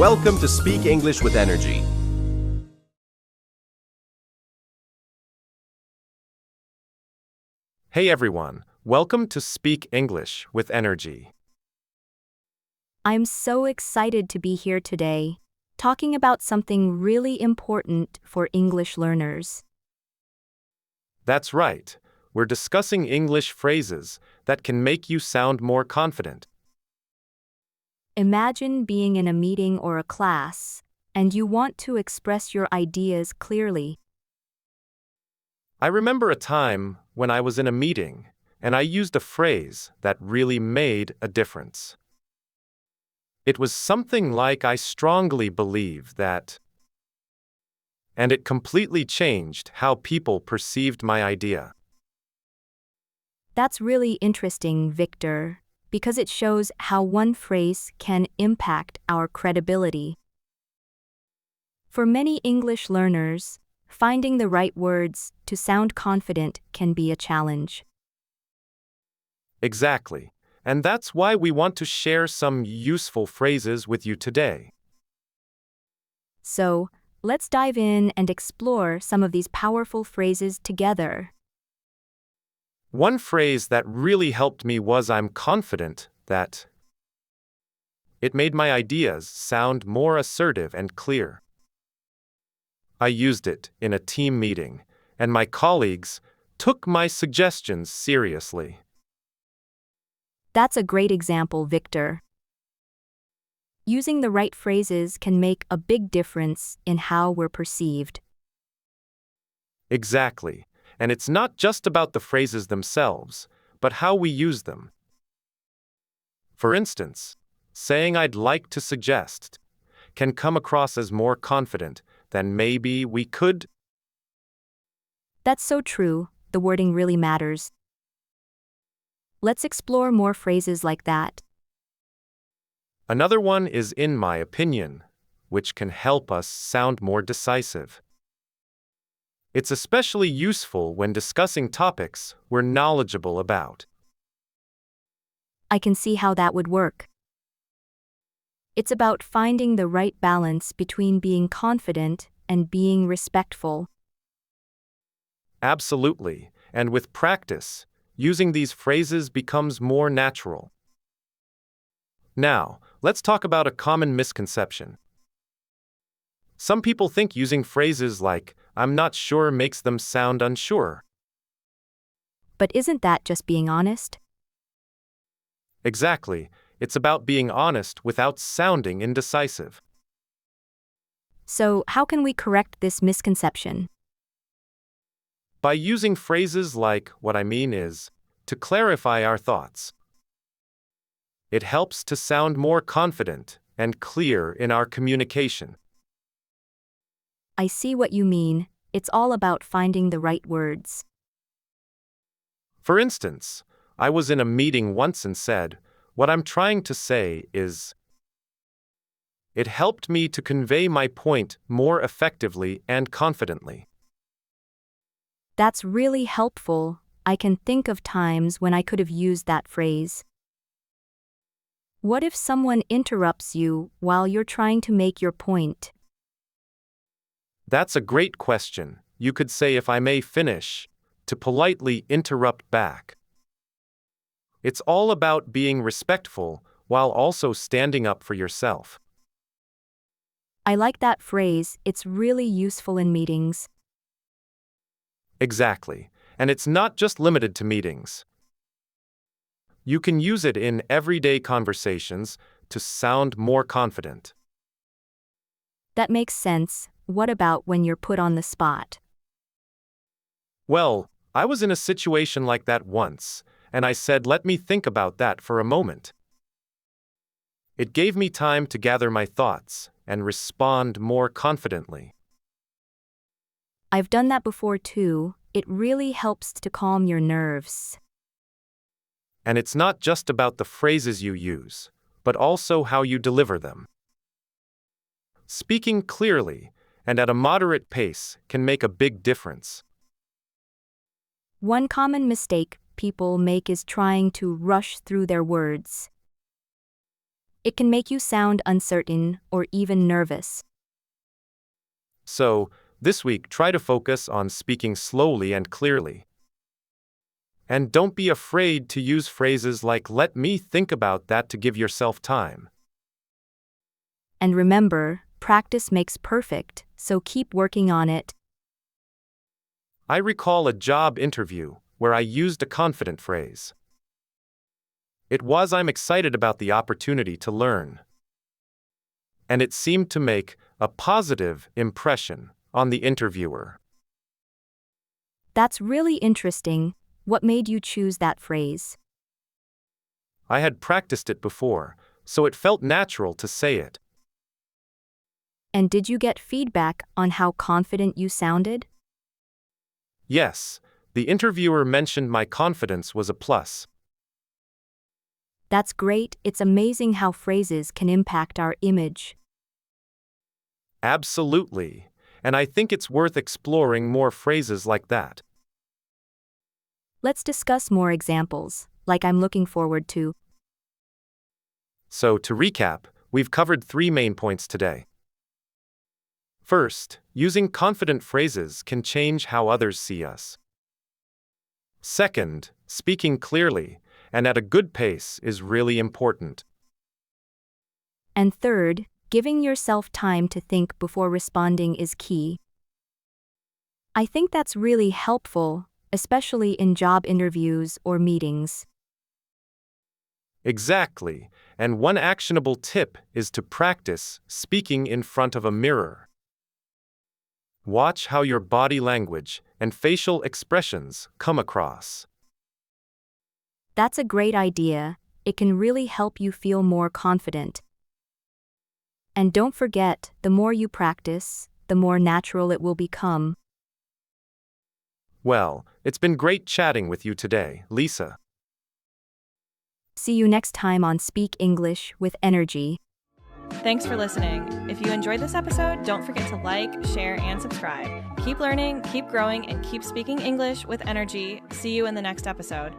Welcome to Speak English with Energy. Hey everyone, welcome to Speak English with Energy. I'm so excited to be here today, talking about something really important for English learners. That's right, we're discussing English phrases that can make you sound more confident. Imagine being in a meeting or a class, and you want to express your ideas clearly. I remember a time when I was in a meeting and I used a phrase that really made a difference. It was something like I strongly believe that, and it completely changed how people perceived my idea. That's really interesting, Victor, because it shows how one phrase can impact our credibility. For many English learners, finding the right words to sound confident can be a challenge. Exactly, and that's why we want to share some useful phrases with you today. So, let's dive in and explore some of these powerful phrases together. One phrase that really helped me was I'm confident that. It made my ideas sound more assertive and clear. I used it in a team meeting, and my colleagues took my suggestions seriously. That's a great example, Victor. Using the right phrases can make a big difference in how we're perceived. Exactly, and it's not just about the phrases themselves, but how we use them. For instance, saying I'd like to suggest can come across as more confident than maybe we could. That's so true, the wording really matters. Let's explore more phrases like that. Another one is in my opinion, which can help us sound more decisive. It's especially useful when discussing topics we're knowledgeable about. I can see how that would work. It's about finding the right balance between being confident and being respectful. Absolutely, and with practice, using these phrases becomes more natural. Now, let's talk about a common misconception. Some people think using phrases like, I'm not sure makes them sound unsure. But isn't that just being honest? Exactly, it's about being honest without sounding indecisive. So, how can we correct this misconception? By using phrases like, what I mean is, to clarify our thoughts. It helps to sound more confident and clear in our communication. I see what you mean. It's all about finding the right words. For instance, I was in a meeting once and said, what I'm trying to say is. It helped me to convey my point more effectively and confidently. That's really helpful. I can think of times when I could have used that phrase. What if someone interrupts you while you're trying to make your point? That's a great question. You could say, if I may finish, to politely interrupt back. It's all about being respectful while also standing up for yourself. I like that phrase. It's really useful in meetings. Exactly, and it's not just limited to meetings. You can use it in everyday conversations to sound more confident. That makes sense. What about when you're put on the spot? Well, I was in a situation like that once, and I said, let me think about that for a moment. It gave me time to gather my thoughts and respond more confidently. I've done that before too. It really helps to calm your nerves. And it's not just about the phrases you use, but also how you deliver them. Speaking clearly and at a moderate pace can make a big difference. One common mistake people make is trying to rush through their words. It can make you sound uncertain or even nervous. So, this week, try to focus on speaking slowly and clearly. And don't be afraid to use phrases like "let me think about that" to give yourself time. And remember, practice makes perfect, so keep working on it. I recall a job interview where I used a confident phrase. It was "I'm excited about the opportunity to learn." And it seemed to make a positive impression on the interviewer. That's really interesting. What made you choose that phrase? I had practiced it before, so it felt natural to say it. And did you get feedback on how confident you sounded? Yes, the interviewer mentioned my confidence was a plus. That's great. It's amazing how phrases can impact our image. Absolutely, and I think it's worth exploring more phrases like that. Let's discuss more examples, like I'm looking forward to. So, to recap, we've covered 3 main points today. First, using confident phrases can change how others see us. Second, speaking clearly and at a good pace is really important. And third, giving yourself time to think before responding is key. I think that's really helpful, especially in job interviews or meetings. Exactly, and one actionable tip is to practice speaking in front of a mirror. Watch how your body language and facial expressions come across. That's a great idea. It can really help you feel more confident. And don't forget, the more you practice, the more natural it will become. Well, it's been great chatting with you today, Lisa. See you next time on Speak English with Energy. Thanks for listening. If you enjoyed this episode, don't forget to like, share, and subscribe. Keep learning, keep growing, and keep speaking English with energy. See you in the next episode.